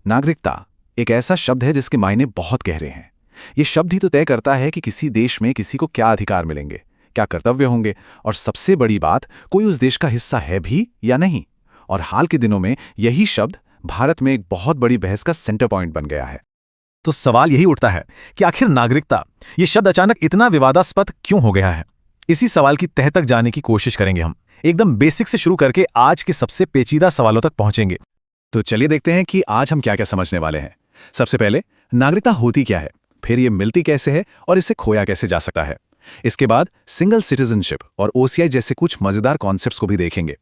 नागरिकता एक ऐसा शब्द है जिसके मायने बहुत गहरे हैं। ये शब्द ही तो तय करता है कि किसी देश में किसी को क्या अधिकार मिलेंगे, क्या कर्तव्य होंगे, और सबसे बड़ी बात, कोई उस देश का हिस्सा है भी या नहीं। और हाल के दिनों में यही शब्द भारत में एक बहुत बड़ी बहस का सेंटर पॉइंट बन गया है। तो सवाल यही उठता है कि आखिर नागरिकता ये शब्द अचानक इतना विवादास्पद क्यों हो गया है। इसी सवाल की तह तक जाने की कोशिश करेंगे हम, एकदम बेसिक से शुरू करके आज के सबसे पेचीदा सवालों तक पहुंचेंगे। तो चलिए देखते हैं कि आज हम क्या क्या समझने वाले हैं। सबसे पहले, नागरिकता होती क्या है, फिर ये मिलती कैसे है और इसे खोया कैसे जा सकता है। इसके बाद सिंगल सिटीजनशिप और ओसीआई जैसे कुछ मजेदार कॉन्सेप्ट्स को भी देखेंगे।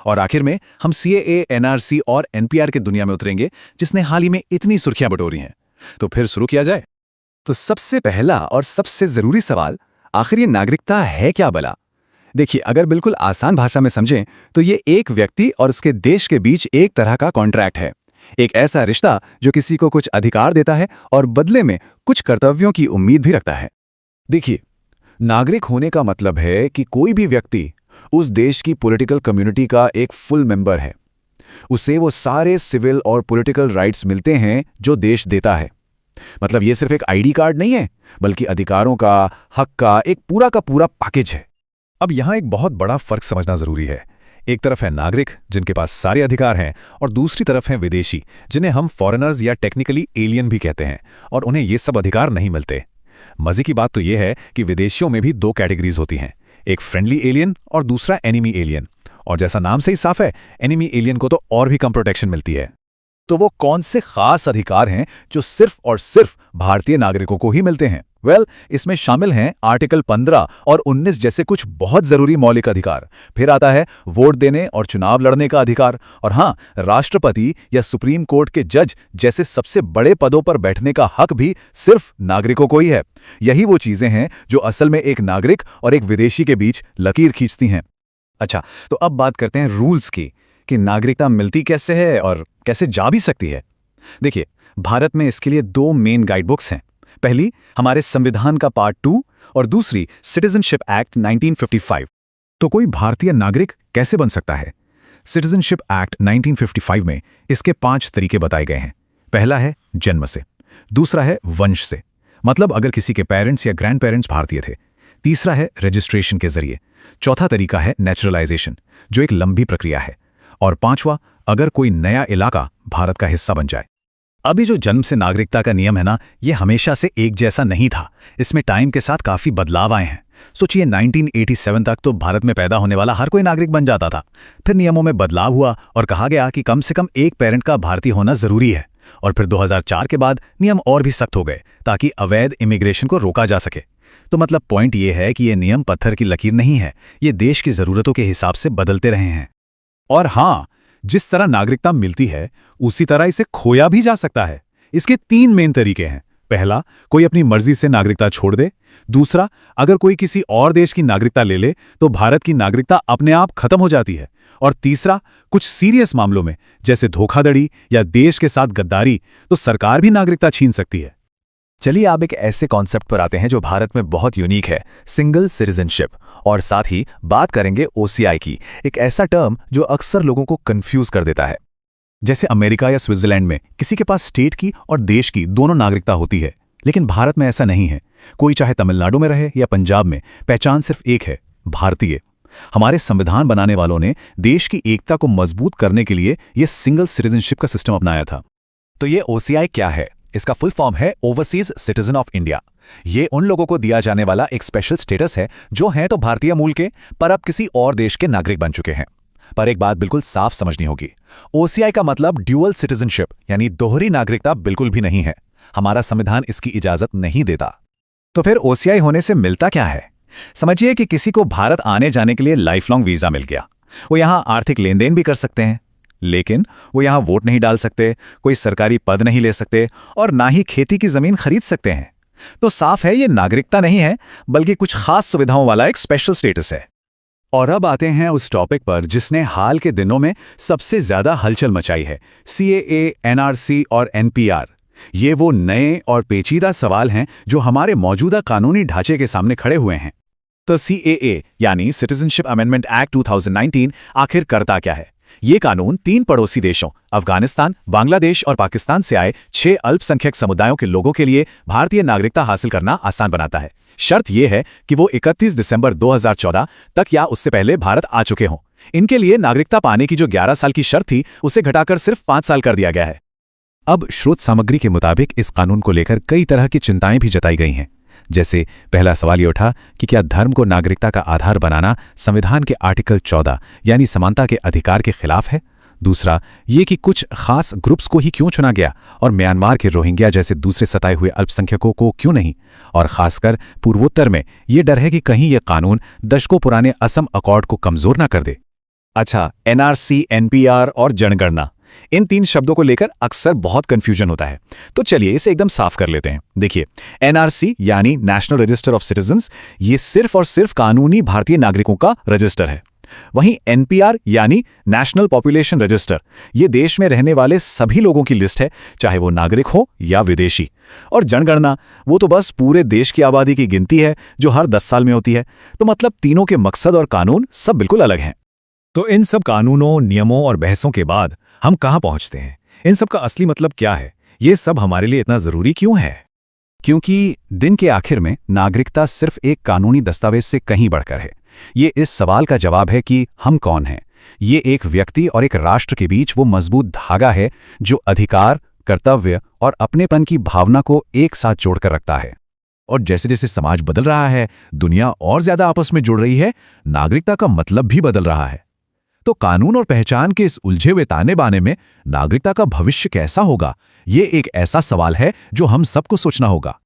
और आखिर में हम सीएए, एनआरसी और एनपीआर की दुनिया में उतरेंगे, जिसने हाल ही में इतनी सुर्खियां बटोरी हैं। तो फिर शुरू किया जाए। तो सबसे पहला और सबसे जरूरी सवाल, आखिर ये नागरिकता है क्या भला? देखिए, अगर बिल्कुल आसान भाषा में समझें तो ये एक व्यक्ति और उसके देश के बीच एक तरह का कॉन्ट्रैक्ट है। एक ऐसा रिश्ता जो किसी को कुछ अधिकार देता है और बदले में कुछ कर्तव्यों की उम्मीद भी रखता है। देखिए, नागरिक होने का मतलब है कि कोई भी व्यक्ति उस देश की पॉलिटिकल कम्युनिटी का एक फुल मेंबर है। उसे वो सारे सिविल और पॉलिटिकल राइट्स मिलते हैं जो देश देता है। मतलब ये सिर्फ एक आईडी कार्ड नहीं है, बल्कि अधिकारों का, हक का एक पूरा का पूरा पैकेज है। अब यहां एक बहुत बड़ा फर्क समझना जरूरी है। एक तरफ है नागरिक जिनके पास सारे अधिकार हैं, और दूसरी तरफ हैं विदेशी जिन्हें हम फॉरेनर्स या टेक्निकली एलियन भी कहते हैं, और उन्हें ये सब अधिकार नहीं मिलते। मजे की बात तो यह है कि विदेशियों में भी दो कैटेगरीज होती हैं, एक फ्रेंडली एलियन और दूसरा एनिमी एलियन। और जैसा नाम से ही साफ है, एनिमी एलियन को तो और भी कम प्रोटेक्शन मिलती है। तो वो कौन से खास अधिकार हैं जो सिर्फ और सिर्फ भारतीय नागरिकों को ही मिलते हैं? इसमें शामिल हैं आर्टिकल 15 और 19 जैसे कुछ बहुत जरूरी मौलिक अधिकार। फिर आता है वोट देने और चुनाव लड़ने का अधिकार, और हाँ, राष्ट्रपति या सुप्रीम कोर्ट के जज जैसे सबसे बड़े पदों पर बैठने का हक भी सिर्फ नागरिकों को ही है। यही वो चीजें हैं जो असल में एक नागरिक और एक विदेशी के बीच लकीर खींचती हैं। अच्छा, तो अब बात करते हैं रूल्स की, कि नागरिकता मिलती कैसे है और कैसे जा भी सकती है। देखिए, भारत में इसके लिए दो मेन गाइडबुक्स हैं। पहली हमारे संविधान का पार्ट 2 और दूसरी सिटीजनशिप एक्ट 1955। तो कोई भारतीय नागरिक कैसे बन सकता है? सिटीजनशिप एक्ट 1955 में इसके 5 तरीके बताए गए हैं। पहला है जन्म से, दूसरा है वंश से, मतलब अगर किसी के पेरेंट्स या ग्रैंड पेरेंट्स भारतीय थे। तीसरा है रजिस्ट्रेशन के जरिए। चौथा तरीका है नेचुरलाइजेशन, जो एक लंबी प्रक्रिया है। और पांचवा, अगर कोई नया इलाका भारत का हिस्सा बन जाए। अभी जो जन्म से नागरिकता का नियम है ना, ये हमेशा से एक जैसा नहीं था। इसमें टाइम के साथ काफी बदलाव आए हैं। सोचिए, 1987 तक तो भारत में पैदा होने वाला हर कोई नागरिक बन जाता था। फिर नियमों में बदलाव हुआ और कहा गया कि कम से कम एक पेरेंट का भारतीय होना जरूरी है। और फिर 2004 के बाद नियम और भी सख्त हो गए ताकि अवैध इमिग्रेशन को रोका जा सके। तो मतलब पॉइंट ये है कि ये नियम पत्थर की लकीर नहीं है, ये देश की जरूरतों के हिसाब से बदलते रहे हैं। और हाँ, जिस तरह नागरिकता मिलती है उसी तरह इसे खोया भी जा सकता है। इसके 3 मेन तरीके हैं। पहला, कोई अपनी मर्जी से नागरिकता छोड़ दे। दूसरा, अगर कोई किसी और देश की नागरिकता ले ले तो भारत की नागरिकता अपने आप खत्म हो जाती है। और तीसरा, कुछ सीरियस मामलों में जैसे धोखाधड़ी या देश के साथ गद्दारी, तो सरकार भी नागरिकता छीन सकती है। चलिए आप एक ऐसे कॉन्सेप्ट पर आते हैं जो भारत में बहुत यूनिक है, सिंगल सिटीजनशिप। और साथ ही बात करेंगे ओसीआई की, एक ऐसा टर्म जो अक्सर लोगों को कंफ्यूज कर देता है। जैसे अमेरिका या स्विट्जरलैंड में किसी के पास स्टेट की और देश की दोनों नागरिकता होती है, लेकिन भारत में ऐसा नहीं है। कोई चाहे तमिलनाडु में रहे या पंजाब में, पहचान सिर्फ एक है, भारतीय। हमारे संविधान बनाने वालों ने देश की एकता को मजबूत करने के लिए यह सिंगल सिटीजनशिप का सिस्टम अपनाया था। तो ये ओसीआई क्या है? इसका फुल फॉर्म है ओवरसीज सिटीजन ऑफ इंडिया। ये उन लोगों को दिया जाने वाला एक स्पेशल स्टेटस है जो हैं तो भारतीय मूल के, पर अब किसी और देश के नागरिक बन चुके हैं। पर एक बात बिल्कुल साफ समझनी होगी, ओसीआई का मतलब ड्यूअल सिटीजनशिप यानी दोहरी नागरिकता बिल्कुल भी नहीं है। हमारा संविधान इसकी इजाजत नहीं देता। तो फिर ओसीआई होने से मिलता क्या है? समझिए कि किसी को भारत आने जाने के लिए लाइफ लॉन्ग वीजा मिल गया। वो यहां आर्थिक लेन देन भी कर सकते हैं, लेकिन वो यहां वोट नहीं डाल सकते, कोई सरकारी पद नहीं ले सकते और ना ही खेती की जमीन खरीद सकते हैं। तो साफ है, ये नागरिकता नहीं है, बल्कि कुछ खास सुविधाओं वाला एक स्पेशल स्टेटस है। और अब आते हैं उस टॉपिक पर जिसने हाल के दिनों में सबसे ज्यादा हलचल मचाई है, सीएए, एनआरसी और एनपीआर। ये वो नए और पेचीदा सवाल हैं जो हमारे मौजूदा कानूनी ढांचे के सामने खड़े हुए हैं। तो सीएए यानी सिटीजनशिप अमेंडमेंट एक्ट 2019 आखिर करता क्या है? ये कानून 3 पड़ोसी देशों अफगानिस्तान, बांग्लादेश और पाकिस्तान से आए 6 अल्पसंख्यक समुदायों के लोगों के लिए भारतीय नागरिकता हासिल करना आसान बनाता है। शर्त यह है कि वो 31 दिसंबर 2014 तक या उससे पहले भारत आ चुके हों। इनके लिए नागरिकता पाने की जो 11 साल की शर्त थी, उसे घटाकर सिर्फ 5 साल कर दिया गया है। अब स्रोत सामग्री के मुताबिक इस कानून को लेकर कई तरह की चिंताएं भी जताई गई हैं। जैसे पहला सवाल ये उठा कि क्या धर्म को नागरिकता का आधार बनाना संविधान के आर्टिकल 14 यानी समानता के अधिकार के खिलाफ है। दूसरा ये कि कुछ खास ग्रुप्स को ही क्यों चुना गया और म्यांमार के रोहिंग्या जैसे दूसरे सताए हुए अल्पसंख्यकों को क्यों नहीं। और खासकर पूर्वोत्तर में ये डर है कि कहीं ये कानून दशकों पुराने असम अकॉर्ड को कमजोर ना कर दे। अच्छा, एनआरसी, एनपीआर और जनगणना, इन 3 शब्दों को लेकर अक्सर बहुत कंफ्यूजन होता है। तो चलिए इसे एकदम साफ कर लेते हैं। देखिए, एनआरसी यानी नेशनल रजिस्टर ऑफ सिटीजन्स, ये सिर्फ और सिर्फ कानूनी भारतीय नागरिकों का रजिस्टर है। वहीं एनपीआर यानी नेशनल पॉपुलेशन रजिस्टर, ये देश में रहने वाले सभी लोगों की लिस्ट है, चाहे वो नागरिक हो या विदेशी। और जनगणना, वो तो बस पूरे देश की आबादी की गिनती है जो हर 10 साल में होती है। तो मतलब तीनों के मकसद और कानून सब बिल्कुल अलग हैं। तो इन सब कानूनों, नियमों और बहसों के बाद हम कहाँ पहुंचते हैं? इन सब का असली मतलब क्या है? ये सब हमारे लिए इतना जरूरी क्यों है? क्योंकि दिन के आखिर में नागरिकता सिर्फ एक कानूनी दस्तावेज से कहीं बढ़कर है। ये इस सवाल का जवाब है कि हम कौन हैं। ये एक व्यक्ति और एक राष्ट्र के बीच वो मजबूत धागा है जो अधिकार, कर्तव्य और अपनेपन की भावना को एक साथ जोड़कर रखता है। और जैसे जैसे समाज बदल रहा है, दुनिया और ज्यादा आपस में जुड़ रही है, नागरिकता का मतलब भी बदल रहा है। तो कानून और पहचान के इस उलझे हुए ताने बाने में नागरिकता का भविष्य कैसा होगा, ये एक ऐसा सवाल है जो हम सबको सोचना होगा।